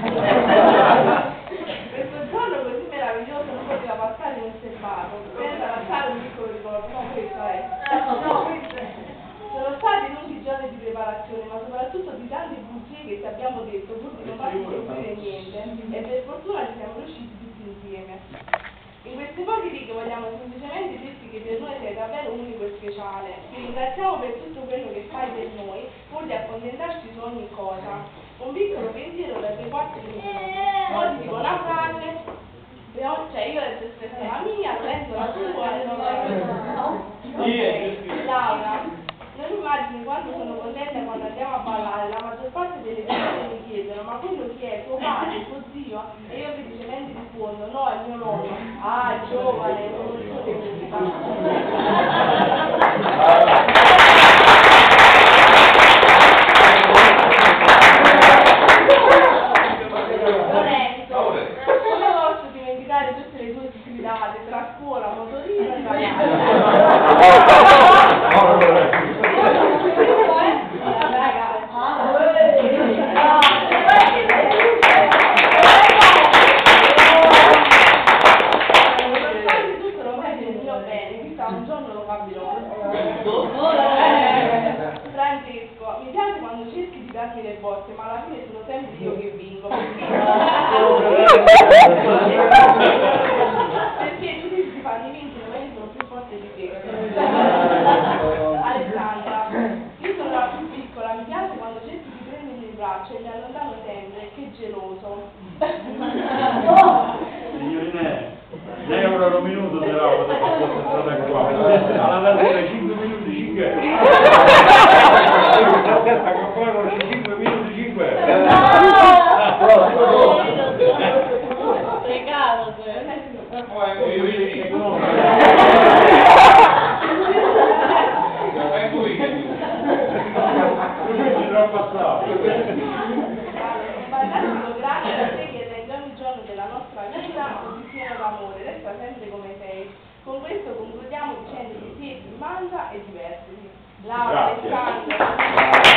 Questo giorno così meraviglioso non poteva passare inosservato, senza lasciare un piccolo ricordo. No, questo è. No, questo è. Sono stati lunghi giorni di preparazione, ma soprattutto di tante bugie che ti abbiamo detto, pur di non farti scoprire niente, e per fortuna ci siamo riusciti tutti insieme. In queste poche righe vogliamo semplicemente dirti che per noi sei davvero unico e speciale. Ti ringraziamo per tutto quello che fai per noi, pur di accontentarci su ogni cosa. Un piccolo pensiero dai tuoi 4 minuti. Ora ti dico una frase, cioè io ho detto la mia, Lorenzo la tua e non la Laura, non immagini quanto sono contenta quando andiamo a ballare, la maggior parte delle persone mi chiedono ma quello chi è? Tuo padre, tuo zio? E io felicemente rispondo no, è mio nonno. Ah, è giovane, non lo come posso dimenticare tutte le tue sfidate tra scuola, motorino e un giorno lo capirò. Francesco, mi piace quando cerchi di darmi le botte, ma alla fine sono sempre io che vinco. Perché tutti questi fallimenti non sono più forti di te. Alessandra, io sono la più piccola, mi piace quando cerchi di prendermi in braccio e mi allontano sempre, che geloso. Signorine, lei avrà un minuto se la fosse stata qua, alla data 5 minuti 5. Ancora 5 minuti 5. Pregalo, grazie a te che rendi ogni giorno della nostra vita così pieno d'amore, resta sempre come sei. Con questo concludiamo dicendo che si mangia e divertiti. Laura, Alessandro.